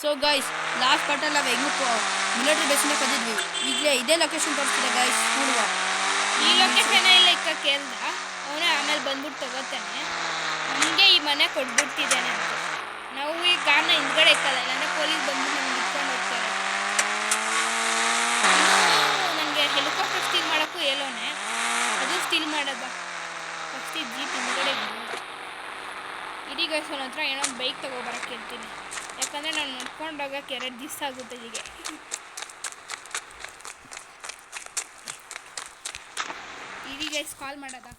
So guys last ಪಾರ್ಟಲ್ಲಿ ನಾವು ಹೆಂಗೂ military ಬೇಸ್ನ ಕದಿದ್ವಿ. ಈಗಲೇ ಇದೇ ಲೊಕೇಶನ್ ತೋರಿಸ್ತಿದೆ ಗೈಸ್ ನೋಡುವ. ಈ ಲೊಕೇಶನ್ ಇಲ್ಲ ಇಕ್ಕ ಕೇಳ್ದ ಅವನೇ ಆಮೇಲೆ ಬಂದ್ಬಿಟ್ಟು ತಗೋತಾನೆ. ನಮಗೆ ಈ ಮನೆ ಕೊಟ್ಬಿಡ್ತಿದ್ದಾನೆ ಅಂತ ನಾವು ಈ ಕಾರ್ನ ಹಿಂದ್ಗಡೆ ಇಕ್ಕಲ್ಲ, ಇಲ್ಲಾಂದ್ರೆ ಪೊಲೀಸ್ ಬಂದ್ಬಿಟ್ಟು ನಮ್ಗೆ ಇಟ್ಕೊಂಡು ಹೋಗ್ತಾರೆ. ನನಗೆ ಹೆಲಿಕಾಪ್ಟರ್ ಸ್ಟೀಲ್ ಮಾಡೋಕ್ಕೂ ಹೇಳೋನೆ, ಅದು ಸ್ಟೀಲ್ ಮಾಡೋದ. ಫಸ್ಟ್ ಈ ಜೀಪ್ ಹಿಂದ್ಗಡೆ ಇಡೀ ಗೈಸ್ ಅವನ ಹತ್ರ ಏನೋ ಒಂದು ಬೈಕ್ ತಗೋಬರಕ್ಕೆ ಹೇಳ್ತೀನಿ, ಯಾಕಂದರೆ ನಾನು ನಡ್ಕೊಂಡು ಹೋಗೋಕ್ಕೆ 2 ದಿವಸ ಆಗುತ್ತೆ. ಹೀಗೆ ಇಡೀ ಗೈಸ್ ಕಾಲ್ ಮಾಡೋದ.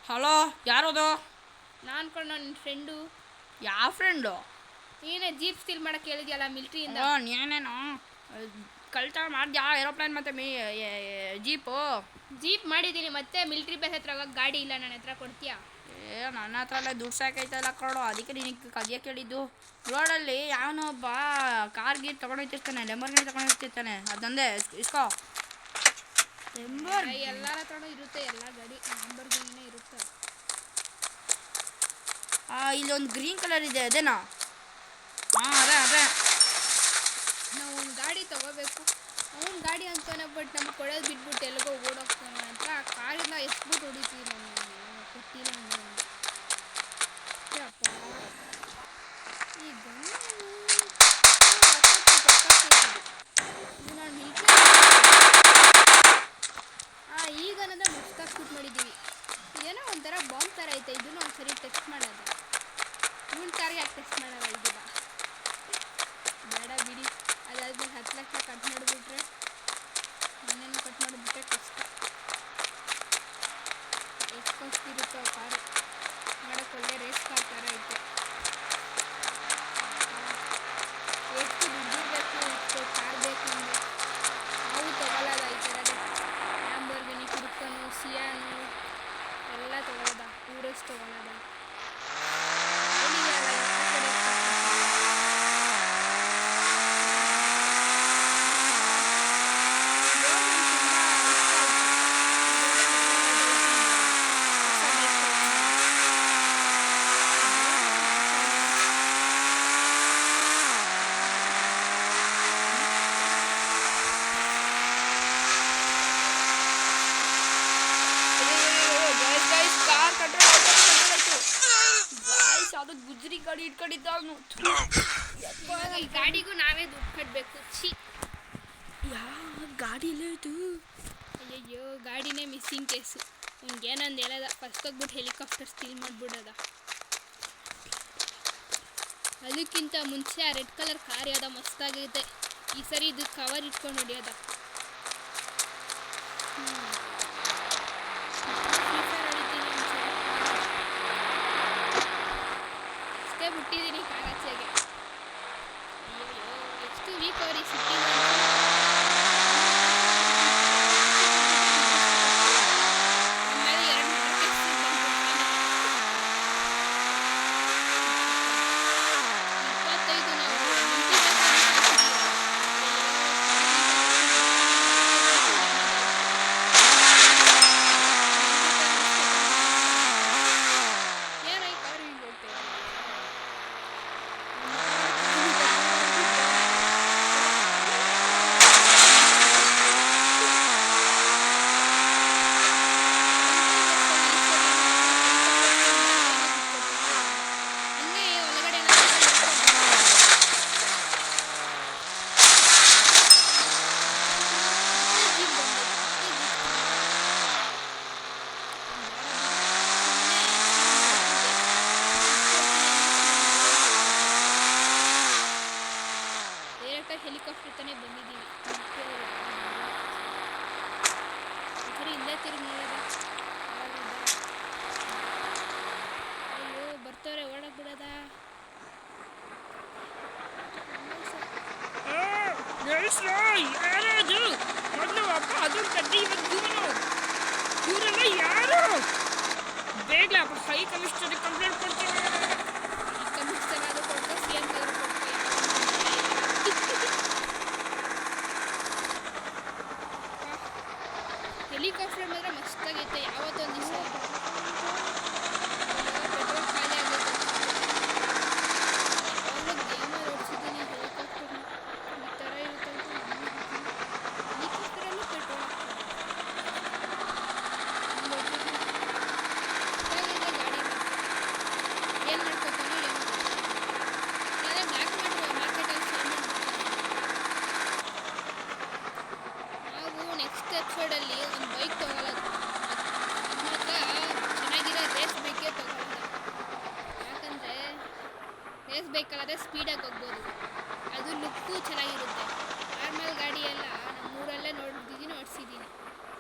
ಹಲೋ, ಯಾರೋದು? ನಾನು ಅನ್ಕೊಂಡು ನನ್ನ ಫ್ರೆಂಡು. ಯಾವ ಫ್ರೆಂಡು? ನೀನೇ ಜೀಪ್ ಸ್ಟೀಲ್ ಮಾಡೋಕ್ಕೆ ಹೇಳಿದ್ಯಲ್ಲ ಮಿಲ್ಟ್ರಿಯಿಂದ. ನೀನೇನು ಕಳ್ತ ಮಾಡ್ದ್ಯಾ ಏರೋಪ್ಲೇನ್ ಮತ್ತು ಜೀಪ್ ಮಾಡಿದ್ದೀನಿ, ಮತ್ತೆ ಮಿಲ್ಟ್ರಿ ಬೇಸ್ ಹತ್ರ ಹೋಗಕ್ಕೆ ಗಾಡಿ ಇಲ್ಲ, ನನ್ನ ಹತ್ರ ಕೊಡ್ತೀಯಾ? ನನ್ನ ಹತ್ರ ಎಲ್ಲ ದುಡ್ಡು ಸಾಕೈತಲ್ಲ ಕೊಡು, ಅದಕ್ಕೆ ನಿನಗೆ ಕದಿಯಕ್ಕೆ ಹೇಳಿದ್ದು. ರೋಡಲ್ಲಿ ಯಾವನೋ ಒಬ್ಬ ಕಾರ್ ಗೀರ್ ತೊಗೊಂಡೋಗ್ತಿರ್ತಾನೆ, ಲೆಂಬರ್ಗಿನಿ ತೊಗೊಂಡೋಗ್ತಿರ್ತಾನೆ, ಅದಂದೆ ಇಸ್ಕೋ. ಎಲ್ಲರ ಹತ್ರನೂ ಇರುತ್ತೆ, ಎಲ್ಲ ಗಾಡಿ ಲೆಂಬರ್ಗಿನಿನೇ ಇರುತ್ತೆ. ಇಲ್ಲೊಂದು ಗ್ರೀನ್ ಕಲರ್ ಇದೆ, ಅದೇನಾ? ಅದೇ ನಾವು ಒಂದು ಗಾಡಿ ತಗೋಬೇಕು. ಅವ್ನ ಗಾಡಿ ಅಂತಾನೆ, ಬಟ್ ನಮ್ಗೆ ಕೊಡೋದು ಬಿಟ್ಬಿಟ್ಟು ಎಲ್ಲಿಗೋ ಓಡೋಗ್ತಾನೆ ಅಂತ ಆ ಕಾರಿಂದ ಎಸ್ಬಿಟ್ಟು ಹೊಡಿತೀವಿ. ನಾನು ಕೊಟ್ಟಿಲ್ಲ ಅಂದರೆ ಅಪ್ಪ ಈ ನಾನು ಈಗ ಅನ್ನೋದ್ರೆ ಮಸ್ತಾಗಿ ಶೂಟ್ ಮಾಡಿದ್ದೀವಿ. ಏನೋ ಒಂಥರ ಬಾಂಬ್ ಥರ ಐತೆ, ಇದನ್ನು ಒಂದ್ಸರಿ ಟೆಸ್ಟ್ ಮಾಡೋದು. ಇವನ್ ಕಾರ್ಗೆ ಯಾಕೆ ಟೆಸ್ಟ್ ಮಾಡೋಲ್ಲ? ಇದೀಗ ಬೇಡ ಬಿಡಿ, ಅದಾದ್ಮೇಲೆ 10 ಲಕ್ಷ ಕಟ್ ಮಾಡಿಬಿಟ್ರೆ, ಮನೇನು ಕಟ್ ಮಾಡಿಬಿಟ್ರೆ ಕಷ್ಟ. ಎಷ್ಟು ಕಾಸ್ಟ್ ಇರುತ್ತೋ ಕಾರು ಮಾಡೋಕ್ಕೆ, ಒಳ್ಳೆ ರೇಸ್ ಕಾರ್ ಥರ ಐತೆ. ಎಷ್ಟು ದುಡ್ಡು ಬೇಕು, ಎಷ್ಟು ಕಾರ್ ಬೇಕು ಅಂದರೆ ನಾವು ತೊಗೊಳ್ಳೋದ. ಈ ಥರದ ಲ್ಯಾಂಬೋರ್ಗಿನಿ, ಕುರ್ಕನು, ಸಿಯಾನು ಎಲ್ಲ ತೊಗೊಳ್ಳೋದ, ಟೂರಿಸ್ಟ್ ತೊಗೊಳ್ಳೋದ. ಅದು ಗುಜ್ರಿ ಗಾಡಿ ಇಟ್ಕೊಂಡಿದ್ದ ಅವನು. ಈ ಗಾಡಿಗೂ ನಾವೇ ದುಡ್ಡು ಕಟ್ಟಬೇಕು. ಯಾವ ಗಾಡಿ ಇಲ್ಲ ಇದು? ಅಯ್ಯಯ್ಯೋ, ಗಾಡಿನೇ ಮಿಸ್ಸಿಂಗ್ ಕೇಸು. ಅವ್ನಿಗೇನಂದು ಹೇಳೋದ, ಫಸ್ಟ್ ಹೋಗ್ಬಿಟ್ಟು ಹೆಲಿಕಾಪ್ಟರ್ ಸ್ಟೀಲ್ ಮಾಡಿಬಿಡೋದ. ಅದಕ್ಕಿಂತ ಮುಂಚೆ ಆ ರೆಡ್ ಕಲರ್ ಕಾರ್ ಯಾವುದೋ ಮಸ್ತಾಗೈತೆ, ಈ ಸರಿ ಇದು ಕವರ್ ಇಟ್ಕೊಂಡು ಹೊಡಿಯೋದ. ಅಷ್ಟೇ ಬಿಟ್ಟಿದ್ದೀನಿ ಕಾಗಚ್ಚೆಗೆ. ಅಯ್ಯೋ ಎಷ್ಟು ವೀಕ್ ಅವ್ರಿ ಸಿಟಿ. ಹೆಲಿಕಾಪ್ಟರ್ ತಾನೇ ಬಂದಿದ್ದೀವಿ. ಸರಿ ಇಲ್ಲೇ ತಿರುಗಿ ನೋಡೋದ. ಅಯ್ಯೋ ಬರ್ತಾರೆ, ಓಡಕ್ ಬಿಡೋದ. ಯಾರದು? ಮೊದಲು ಅಪ್ಪ ಅದನ್ನು ಕಟ್ಟಿ ಇವರೆಲ್ಲ ಯಾರು? ಬೇಗ ಹೈ ಕಮಿಷನರ್ ಕಂಪ್ಲೇಂಟ್ ಕೊಡ್ತೀನಿ. ಕಮಿಷನರ್ ಆದರೂ ಕೊಡ್ತಾರೆ, ಸಿ ಎಂ ಆದರೂ ಕೊಡ್ತಾರೆ. ಹೆಲಿಕಾಪ್ಟರ್ ಮಾತ್ರ ಮಸ್ತಾಗೈತೆ. ಯಾವತ್ತೊಂದು ದಿವಸ ಪೆಟ್ರೋಲ್ ಖಾಲಿ ಆಗುತ್ತೆ. ರೇಸ್ ಬೈಕಲ್ಲಾದರೆ ಸ್ಪೀಡಾಗಿ ಹೋಗ್ಬೋದು, ಅದು ಲುಕ್ಕು ಚೆನ್ನಾಗಿರುತ್ತೆ. ನಾರ್ಮಲ್ ಗಾಡಿ ಎಲ್ಲ ನಮ್ಮೂರಲ್ಲೇ ನೋಡಿದ್ದೀನಿ, ಓಡಿಸಿದ್ದೀನಿ,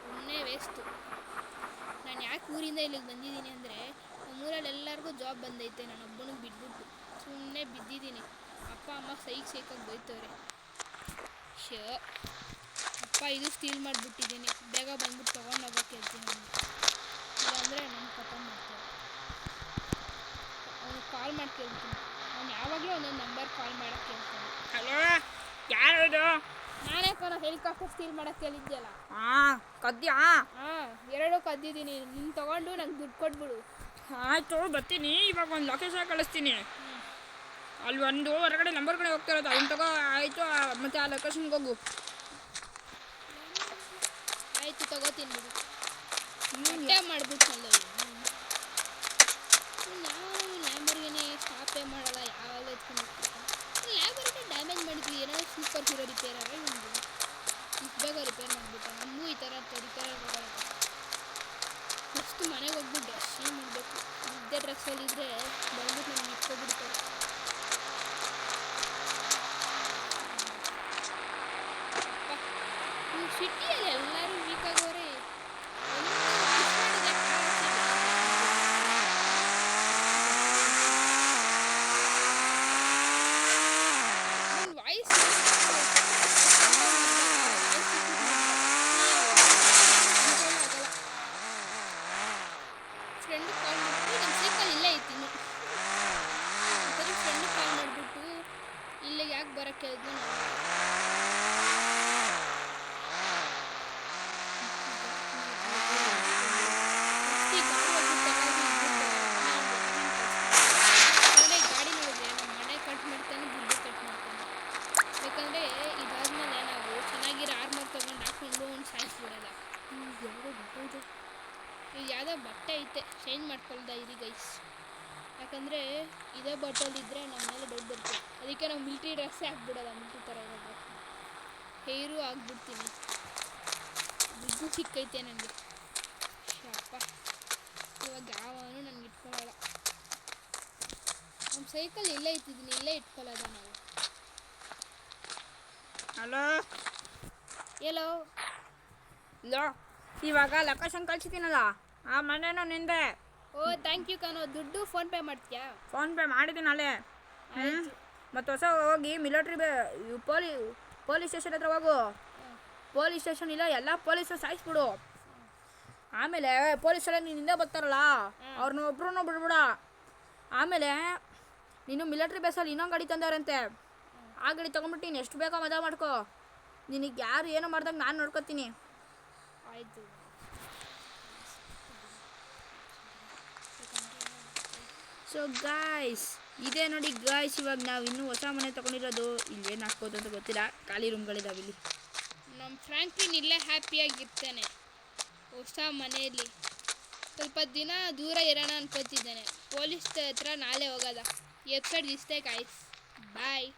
ಸುಮ್ಮನೆ ವೇಸ್ಟು. ನಾನು ಯಾಕೆ ಊರಿಂದ ಇಲ್ಲಿಗೆ ಬಂದಿದ್ದೀನಿ ಅಂದರೆ ನಮ್ಮೂರಲ್ಲಿ ಎಲ್ಲರಿಗೂ ಜಾಬ್ ಬಂದೈತೆ, ನಾನು ಒಬ್ಬನಿಗೆ ಬಿಟ್ಬಿಟ್ಟು ಸುಮ್ಮನೆ ಬಿದ್ದಿದ್ದೀನಿ. ಅಪ್ಪ ಅಮ್ಮ ಸೈಕಾಗಿ ಬೈತವ್ರೆ. ಶೋ ಅಪ್ಪ ಇದು ಸ್ಟೀಲ್ ಮಾಡಿಬಿಟ್ಟಿದ್ದೀನಿ, ಬೇಗ ಬಂದ್ಬಿಟ್ಟು ತೊಗೊಂಡೋಗೋಕ್ಕೆ ಹೇಳ್ತೀನಿ ನನಗೆ, ಇಲ್ಲಾಂದರೆ ನನ್ನ ಖತಮ್ ಮಾಡ್ತಾರೆ. ಅವ್ನಿಗೆ ಕಾಲ್ ಮಾಡಿ ಕೇಳ್ತೀನಿ, ಅವ್ನು ಯಾವಾಗಲೂ ಒಂದೊಂದು ನಂಬರ್ ಕಾಲ್ ಮಾಡೋಕ್ಕೆ ಹೇಳ್ತಾನೆ. ಹಲೋ, ಯಾರು? ನಾನೇ ಕಣೋ ಹೆಲಿಕಾಪ್ಟರ್ ಸ್ಟೀಲ್ ಮಾಡೋಕ್ಕೆ ಹೇಳಿದ್ಯಲ್ಲ. ಹಾಂ, ಕದ್ಯಾ? ಹಾಂ, 2 ಕದ್ದಿದ್ದೀನಿ. ನೀನು ತೊಗೊಂಡು ನಂಗೆ ದುಡ್ಡು ಕೊಟ್ಬಿಡು. ಆಯಿತು, ಬರ್ತೀನಿ. ಇವಾಗ ಒಂದು ಲೊಕೇಶನ್ ಕಳಿಸ್ತೀನಿ. ಅಲ್ಲಿ ಒಂದು ಹೊರಗಡೆ ನಂಬರ್ ಕಡೆ ಹೋಗ್ತಾ ಇರೋದು, ಅದನ್ನ ತಗೋ. ಆಯಿತು, ಮತ್ತು ಆ ಲೊಕೇಶನ್ಗೆ ಹೋಗು. ಆಯಿತು, ತಗೋತೀನಿ ಬಿಡು. ಬಟ್ಟೆ ಮಾಡ್ಬಿಟ್ನಲ್ಲ ನಾವು ಲ್ಯಾಂಬರ್ಗಿನಿ ಸ್ಟಾಪೇ ಮಾಡಲ್ಲ, ಯಾವಾಗ ಎತ್ಕೊಂಡು ಲ್ಯಾಂಬರ್ಗಿನಿ ಡ್ಯಾಮೇಜ್ ಮಾಡಿದ್ವಿ. ಏನಾದರೂ ಸೂಪರ್ ಹೀರೋ ರಿಪೇರ್ ಆದರೆ ನಿಮಗೆ ಇಷ್ಟು ಬೇಗ ರಿಪೇರ್ ಮಾಡಿಬಿಟ್ಟು ನಮಗೂ ಈ ಥರ ರಿಪೇರ್ ಆಗೋಲ್ಲ. ಫಸ್ಟ್ ಮನೆಗೆ ಹೋಗ್ಬಿಟ್ಟು ಡ್ರೆಸ್ ಚೇಂಜ್ ಮಾಡಬೇಕು. ಇದ್ದೇ ಡ್ರೆಸ್ಸಲ್ಲಿದ್ದರೆ ಬಂದ್ಬಿಟ್ಟು ನಮ್ಗೆ ಇಟ್ಕೊಬಿಡ್ತಾರೆ. ನೀವು ಸಿಟಿಯಲ್ಲಿ ಎಲ್ಲರೂ ವೀಕ್ ಆಗೋರೆ. ವಾಯ್ಸ್ ಫ್ರೆಂಡ್ ಕಾಲ್ ಮಾಡಿಬಿಟ್ಟು ನಮ್ಮ ಸೈಕಲ್ ಇಲ್ಲೇ ಐತಿ ಇನ್ನು ಬರೀ ಫ್ರೆಂಡ್ ಕಾಲ್ ಮಾಡಿಬಿಟ್ಟು ಇಲ್ಲಿಗೆ ಯಾಕೆ ಬರೋಕ್ಕೆ ಹೇಳಿದ್ನು ಗಾಡಿ ನೋಡಿದ್ರೆ ನಮ್ಮ ಮನೆ ಕಟ್ ಮಾಡ್ತಾನೆ, ದುಡ್ಡು ಕಟ್ ಮಾಡ್ತಾನೆ. ಯಾಕಂದರೆ ಇದಾದ್ಮೇಲೆ ನಾವು ಚೆನ್ನಾಗಿರೋ ಆರ್ಮರ್ ತೊಗೊಂಡು ಹಾಕ್ಕೊಂಡು ಒಂದು ಸಾಯಿಸ್ಬಿಡೋಲ್ಲ. ಇದು ಯಾವುದೋ ಬಟ್ಟೆ ಐತೆ, ಚೇಂಜ್ ಮಾಡ್ಕೊಳ್ದ ಇರಿ ಗೈಸ್. ಯಾಕಂದರೆ ಇದೇ ಬಟ್ಟಲಿದ್ದರೆ ನಮ್ಮ ಮೇಲೆ ಡೌಟ್ ಬರ್ತದೆ. ಅದಕ್ಕೆ ನಾವು ಮಿಲ್ಟ್ರಿ ಡ್ರೆಸ್ಸೇ ಹಾಕ್ಬಿಡೋಲ್ಲ, ಮಿಲ್ಟ್ರಿ ಥರ ಇರೋದು ಹೇರು ಹಾಕ್ಬಿಡ್ತೀನಿ. ದುಡ್ಡು ಸಿಕ್ಕೈತೆ ನನಗೆ. ಅಪ್ಪ ಇವಾಗ ಯಾವನು ನನಗೆ ಇಟ್ಕೊಳ್ಳಲ್ಲ. ನಮ್ಮ ಸೈಕಲ್ ಇಲ್ಲೇ ಇಟ್ಟಿದ್ದೀನಿ, ಇಲ್ಲೇ ಇಟ್ಕೊಳ್ಳೋದ ನಾವು. ಹಲೋ, ಎಲ್ಲೋ ಲೋ, ಇವಾಗ ಲೊಕೇಶನ್ ಕಳ್ಸಿದ್ದೀನಲ್ಲ, ಆ ಮನೇನೋ ನಿಂದೆ. ಓ ಥ್ಯಾಂಕ್ ಯು ಕಣೋ. ದುಡ್ಡು ಫೋನ್ಪೇ ಮಾಡ್ತೀಯಾ? ಫೋನ್ಪೇ ಮಾಡಿದ್ದೀನಿ ಅಲ್ಲೇ. ಮತ್ತು ಹೊಸ ಹೋಗಿ ಮಿಲಿಟ್ರಿ ಪೊಲೀಸ್ ಸ್ಟೇಷನ್ ಹತ್ರ ಹೋಗು. ಪೊಲೀಸ್ ಸ್ಟೇಷನ್ ಇಲ್ಲ, ಎಲ್ಲ ಪೊಲೀಸರು ಸಾಯಿಸ್ಬಿಡು. ಆಮೇಲೆ ಪೊಲೀಸರೆಲ್ಲ ನಿನ್ನಿಂದ ಬರ್ತಾರಲ್ಲ, ಅವ್ರನ್ನ ಒಬ್ರು ಬಿಡ್ಬಿಡ. ಆಮೇಲೆ ನೀನು ಮಿಲಿಟ್ರಿ ಬೇಸಲ್ಲಿ ಇನ್ನೊಂದು ಗಾಡಿ ತಂದವ್ರಂತೆ, ಆ ಗಾಡಿ ತೊಗೊಂಡ್ಬಿಟ್ಟು ನೀನು ಎಷ್ಟು ಬೇಕೋ ಮಜಾ ಮಾಡ್ಕೊ. ನಿನಗೆ ಯಾರು ಏನೋ ಮಾಡ್ದಾಗ ನಾನು ನೋಡ್ಕೊತೀನಿ. ಆಯಿತು. ಸೊ ಗಾಯ್ಸ್, ಇದೇ ನೋಡಿ ಗಾಯ್ಸ್, ಇವಾಗ ನಾವು ಇನ್ನೂ ಹೊಸ ಮನೆ ತೊಗೊಂಡಿರೋದು. ಇಲ್ಲಿ ಏನು ಹಾಕ್ಬೋದು ಅಂತ ಗೊತ್ತಿಲ್ಲ, ಖಾಲಿ ರೂಮ್ಗಳಿದಾವೆ ಇಲ್ಲಿ. ನಮ್ಮ ಫ್ರ್ಯಾಂಕ್ಲಿನ್ ಇಲ್ಲೇ ಹ್ಯಾಪಿಯಾಗಿರ್ತಾನೆ ಹೊಸ ಮನೆಯಲ್ಲಿ. ಸ್ವಲ್ಪ ದಿನ ದೂರ ಇರೋಣ ಅನ್ಕೋತಿದ್ದಾನೆ. ಪೊಲೀಸ್ ಹತ್ರ ನಾಳೆ ಹೋಗೋದ. ಈ ಎಪಿಸೋಡ್ ಇಷ್ಟೇ ಗಾಯ್ಸ್, ಬಾಯ್.